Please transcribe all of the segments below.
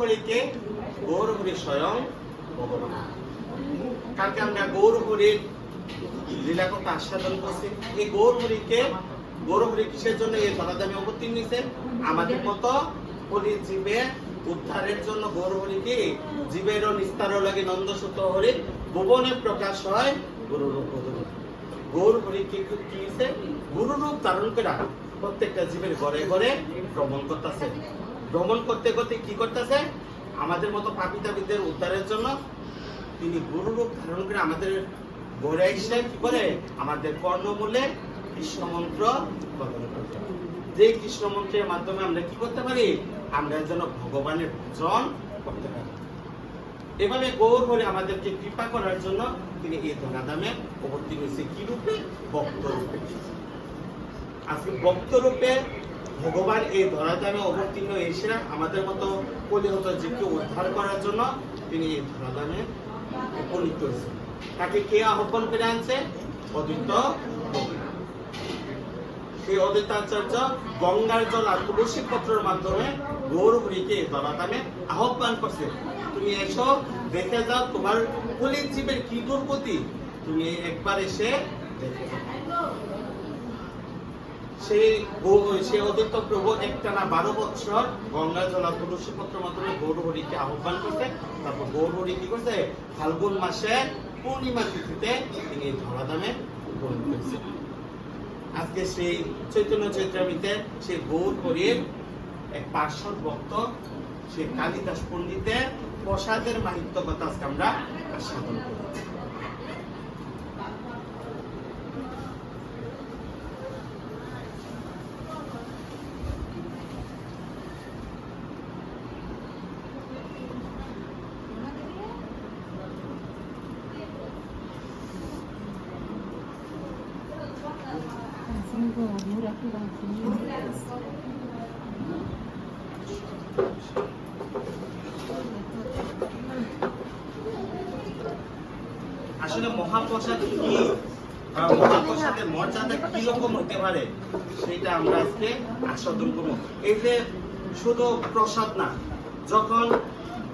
হরিকে গৌর হরি স্বয়ং ভগবান। কালকে আমরা গৌর হরির লীলা কথা আস্বাদন করছি। এই গৌর হরি কিসের জন্য এই ধরাধামে অবতীর্ণ হয়েছে? আমাদের মতো হরি জীবের উদ্ধারের জন্য গৌর হরিকে জীবেরও নিস্তার লাগে নন্দসুত হরি ভুবনে প্রকাশ হয় গুরুরূপ। গৌর হরিকে কি হয়েছে? গুরুরূপ ধারণ করে প্রত্যেকটা জীবের ঘরে ঘরে ভ্রমণ করতেছে। ভ্রমণ করতে করতে কি করতেছে? আমাদের মতো পাপিতাবিদের উদ্ধারের জন্য তিনি গুরুরূপ ধারণ করে আমাদের ঘরে এসে কি করে? আমাদের কর্ণমূলে কৃষ্ণ মন্ত্র প্রদান করতে। যে কৃষ্ণ মন্ত্রের মাধ্যমে আমরা কি করতে পারি? আমরা যেন ভগবানের ভজন করতে পারি। এভাবে গৌর হরি আমাদেরকে কৃপা করার জন্য তিনি এই ধরাধামে অবতীর্ণ হয়েছে। কি রূপে? ভক্ত রূপে। আজকে ভক্ত রূপে ভগবান এই ধরাধামে অবতীর্ণ এসে আমাদের মতো কলিহত জীবকে উদ্ধার করার জন্য তিনি এই ধরাধামে উপনীত হয়েছে। তাকে কে আহ্বান করে আনছে? অদ্বৈত প্রভু। সেই অদ্বৈতাচার্য গঙ্গার জল আর তুলসী পত্রের মাধ্যমে গৌর হরিকে ধরাধামে আহ্বান করছে। তুমি এসো, দেখে যাও তোমার কলির জীবের কি দুর্গতি, তুমি একবার এসে দেখে যাও। সেই অদ্বৈত প্রভু একটানা 12 বছর গঙ্গা জল আর তুলসী পত্রের মাধ্যমে গৌর হরিকে আহ্বান করছে। তারপর গৌর হরি কি করছে? ফাল্গুন মাসে পূর্ণিমা তিথিতে তিনি ধরাধামে উপনীত হয়েছে। আজকে সেই চৈতন্য চৈত্রামৃতে সেই গৌর হরির এক পার্শ্বদ ভক্ত সেই কালিদাস পণ্ডিতের প্রসাদের মাহিত্য কথা আজকে আমরা আস্বাদন করি। আসলে মহাপ্রসাদ কি, মহাপ্রসাদের মর্যাদা কি রকম হতে পারে সেটা আমরা আজকে আস্বাদন করব। এই যে শুধু প্রসাদ না, যখন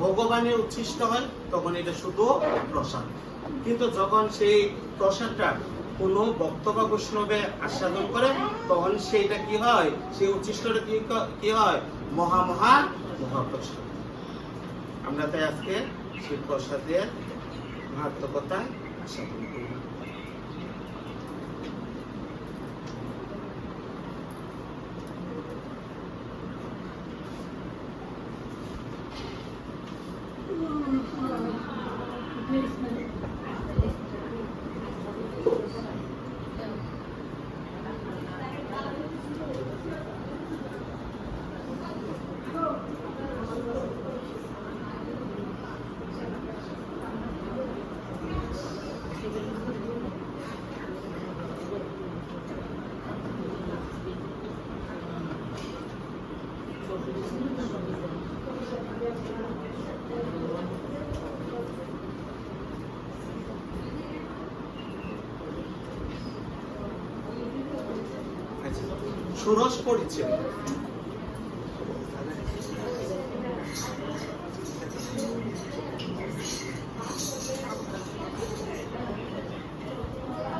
ভগবানের উচ্ছিষ্ট হয় তখন এটা শুধু প্রসাদ, কিন্তু যখন সেই প্রসাদটা কোন ভক্ত বা বৈষ্ণবে আস্বাদন করে তখন সেইটা কি হয়? সেই উচ্ছিষ্টটা কি হয়? মহাপ্রসাদ। আমরা তাই আজকে সেই প্রসাদের মাহাত্ম্য কথা আস্বাদন করব। ষোড়শ পরিচ্ছেদ।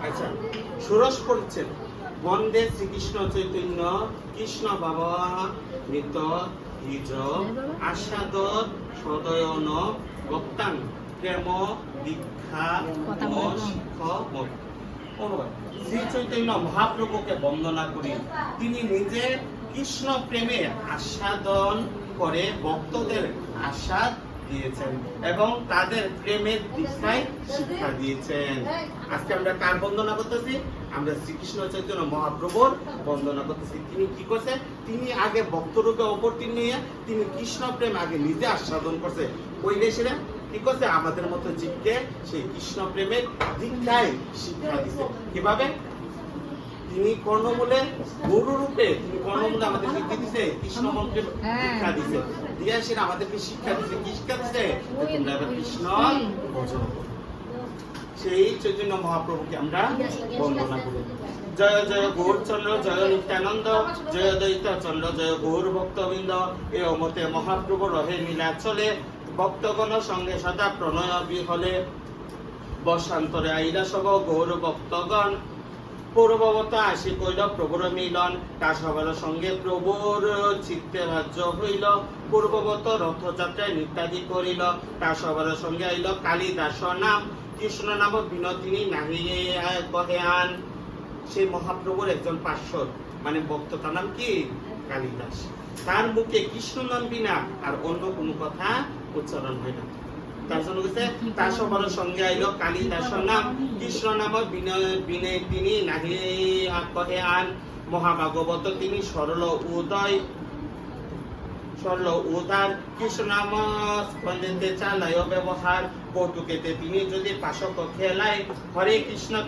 আচ্ছা, ষোড়শ পরিচ্ছেদ। বন্দে শ্রীকৃষ্ণ চৈতন্য কৃষ্ণ বাবা মৃত হিজ আস্বাদন সদয়ন ভক্তাং প্রেম দীক্ষা শ্রী চৈতন্য মহাপ্রভুকে বন্দনা করি। তিনি নিজে কৃষ্ণ প্রেমে আস্বাদন করে ভক্তদের আস্বাদ দিয়েছেন এবং তাদের প্রেমের দীক্ষায় শিক্ষা দিয়েছেন। আজকে আমরা কার বন্দনা করতেছি? আমরা শ্রীকৃষ্ণ চৈতন্য মহাপ্রভুর বন্দনা করতেছি। তিনি কি করছে? তিনি আগে ভক্তরূপে অবতীর্ণ হয়ে তিনি কৃষ্ণ প্রেম আগে নিজে আস্বাদন করছে। ওই দেশে কি করছে? আমাদের মতো জীবকে সেই কৃষ্ণ প্রেমের দীক্ষায় শিক্ষা দিছে। কিভাবে? তিনি কর্ণমূলে গুরু রূপে তিনি কর্ণমূলে আমাদেরকে কি দিছে? কৃষ্ণ মন্ত্রের শিক্ষা দিছে। দিয়ে সেটা আমাদেরকে শিক্ষা দিছে। কি শিক্ষা দিছে? তোমরা এবার কৃষ্ণ ভজন করো। সেই চৈতন্য মহাপ্রভুকে আমরা বন্দনা করি। জয় জয় গৌরচন্দ্র, জয় নিত্যানন্দ, জয় দৈত্যচন্দ্র, জয় গৌর ভক্তবৃন্দ। এ অমতে মহাপ্রভু রহে নীলাচলে, ভক্তগণ সঙ্গে সদা প্রণয় বিহলে। বর্ষান্তরে আইলা সব গৌর ভক্তগণ, পূর্ববত আসি কইল প্রভুর মিলন। তা সবার সঙ্গে প্রভুর চিত্তে রাজ্য হইল, পূর্ববত রথযাত্রায় নৃত্যাদি করিল। তা সবার সঙ্গে আইল কালিদাস নাম, কৃষ্ণ নাম বিনোদিনী নাহি কহে আন। সেই মহাপ্রভুর একজন পার্শ্বদ মানে ভক্ত, তার নাম কি? কালিদাস। তার মুখে কৃষ্ণ নাম বিনা আর অন্য কোনো কথা উচ্চারণ হয় না। তার জন্য বলছে তার সবার সঙ্গে আইল কালিদাসর নাম, কৃষ্ণ নাম বিনয় তিনি নাহি কহে আন। মহাভাগবত তিনি সরল উদয়, সরল উদার, কৃষ্ণ নাম স্পন্দেতে চালায় ব্যবহার। কৌতুকেতে তিনি যদি পাশক খেলায়, হরে কৃষ্ণ